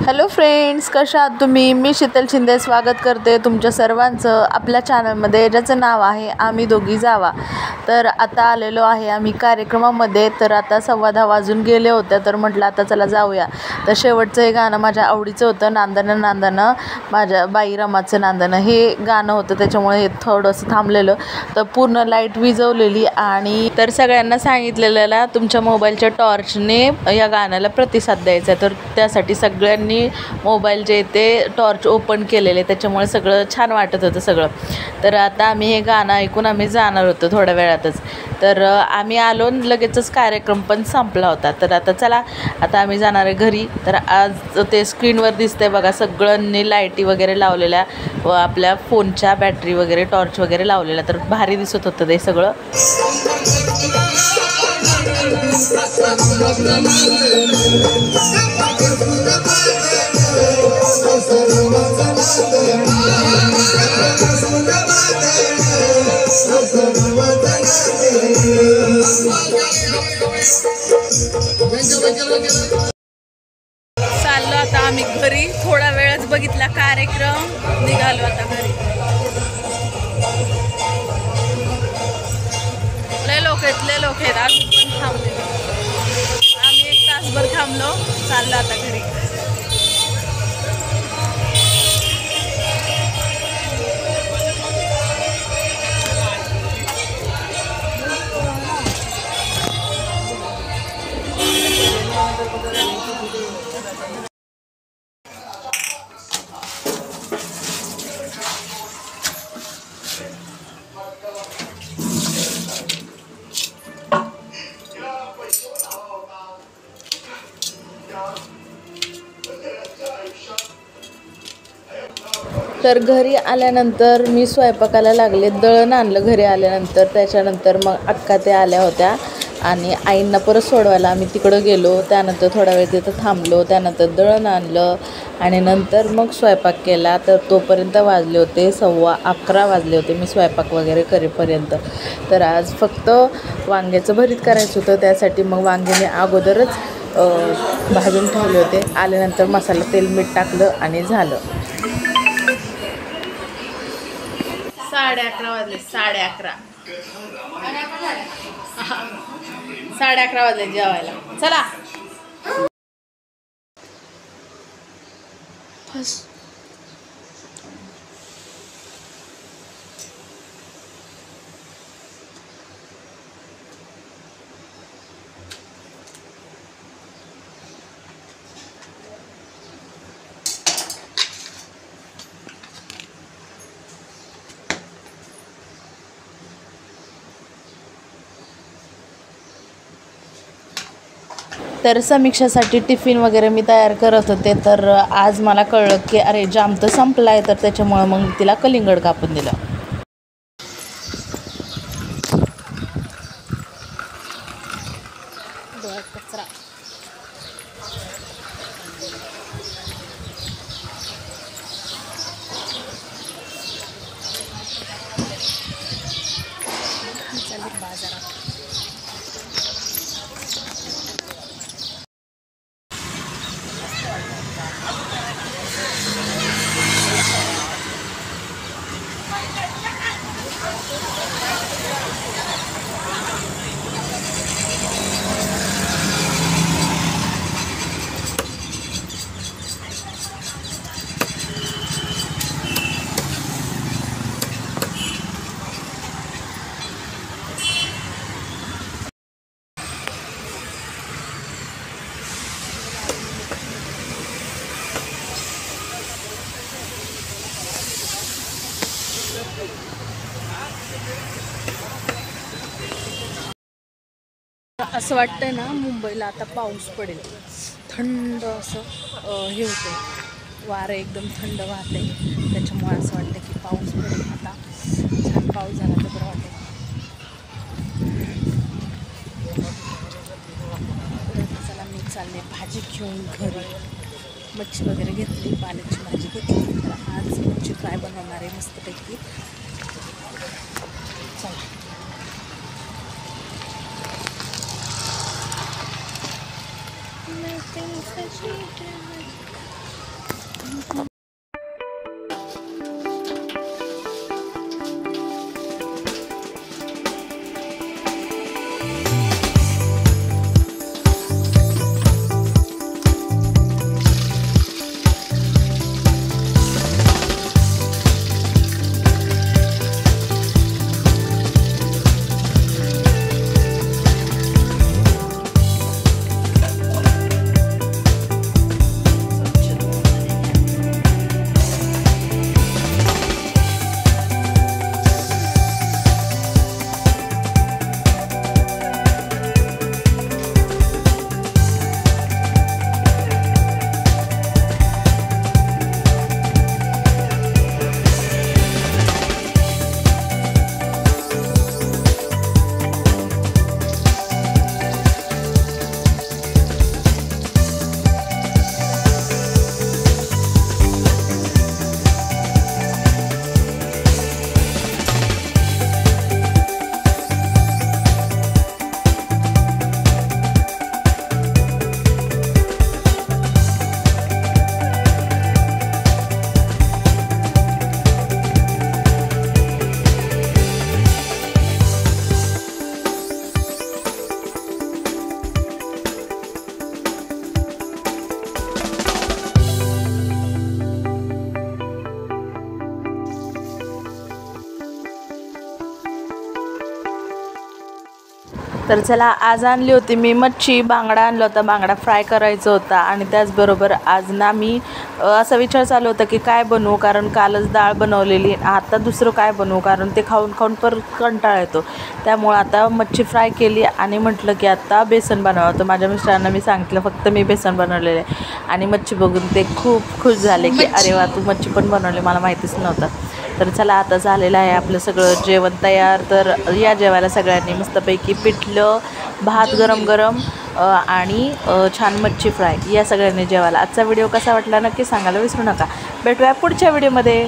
Hello friends, कशा आहात तुम्ही? मी शीतल शिंदे स्वागत करते तुमच्या सर्वांचं आपल्या चॅनलमध्ये, ज्याचं नाव आहे आम्ही दोघी जावा. तर आता आलेलो आहे आम्ही कार्यक्रमामध्ये. तर आता 10:15 वाजून गेले होते, तर म्हटलं आता चला जाऊया. तर शेवटचं हे गाणं माझ्या आवडीचं होतं, नांदणं नांदणं माझ्या बाई रमाचं नांदणं हे गाणं होतं, त्याच्यामुळे हे थोडंसं थांबलेलं. तर पूर्ण लाईट विझवलेली आणि तर सगळ्यांना सांगितलेलं तुमच्या मोबाईलच्या टॉर्चने या गाण्याला प्रतिसाद द्यायचा. तर त्यासाठी सगळ्यांनी मोबाईलचे ते टॉर्च ओपन केलेले, त्याच्यामुळे सगळं छान वाटत होतं सगळं. तर आता आम्ही हे गाणं ऐकून आम्ही जाणार होतो थोड्या वेळातच. तर आम्ही आलो, लगेचच कार्यक्रम पण संपला होता. तर आता चला, आता आम्ही जाणार आहे घरी. तर आज ते स्क्रीनवर दिसतंय बघा, सगळ्यांनी लाईटी वगैरे लावलेल्या व आपल्या फोनच्या बॅटरी वगैरे टॉर्च वगैरे लावलेल्या. तर भारी दिसत होतं ते सगळं. चाललो आता आम्ही घरी. थोडा वेळच बघितला कार्यक्रम, निघालो आता घरी. लय लोक आहेत अजून पण थांबले. आम्ही 1 तासभर थांबलो, चाललो आता घरी. तर घरी आल्यानंतर मी स्वयंपाकाला लागले. दळण आणलं घरी आल्यानंतर. त्याच्यानंतर मग अक्का ते आल्या होत्या आणि आईंना परत सोडवायला आम्ही तिकडं गेलो. त्यानंतर थोडा वेळ तिथं थांबलो. त्यानंतर दळण आणलं आणि नंतर मग स्वयंपाक केला. तर तोपर्यंत वाजले होते 11:15 वाजले होते मी स्वयंपाक वगैरे करेपर्यंत. तर आज फक्त वांग्याचं भरीत करायचं होतं, त्यासाठी मग वांग्याने अगोदरच भाजून ठेवले होते. आल्यानंतर मसाला, तेल, मीठ टाकलं आणि झालं. 11:30 वाजले. 11:30 वाजले जेवायला. चला. तर समीक्षासाठी टिफिन वगैरे मी तयार करत होते. तर आज मला कळलं की अरे जाम तर संपला आहे. तर त्याच्यामुळं मग तिला कलिंगड कापून दिलं. कचरा बाजारात. असं वाटतंय ना, मुंबईला आता पाऊस पडेल. थंड असं हे होतं, वारं एकदम थंड वाहते. त्याच्यामुळे असं वाटतं की पाऊस पडेल आता. छान पाऊस झाला तर बरं वाटेल. चला, मी चालले भाजी घेऊन घरी. मच्छी वगैरे घेतली, पालकची भाजी घेतली. तर आज मच्छी फ्राय बनवणार आहे मस्तपैकी. चला. तर चला, आज आणली होती मी मच्छी, बांगडा आणला होता, बांगडा फ्राय करायचा होता. आणि त्याचबरोबर आज ना मी असा विचार चालू होता की काय बनवू, कारण कालच डाळ बनवलेली, आता दुसरं काय बनवू, कारण ते खाऊन खाऊन परत कंटाळा येतो. त्यामुळं आता मच्छी फ्राय केली आणि म्हटलं की आता बेसन बनवावं. तर माझ्या मिस्टरांना मी सांगितलं फक्त मी बेसन बनवलेलं आहे, आणि मच्छी बघून ते खूप खुश झाले की अरे वा, तू मच्छी पण बनवली, मला माहितीच नव्हतं. तर चला, आता झालेलं आहे आपलं सगळं जेवण तयार. तर या जेवायला सगळ्यांनी मस्तपैकी पिठलं, भात गरम गरम आणि छान मच्छी फ्राय, या सगळ्यांनी जेवायला. आजचा व्हिडिओ कसा वाटला नक्की सांगायला विसरू नका. भेटूया पुढच्या व्हिडिओमध्ये.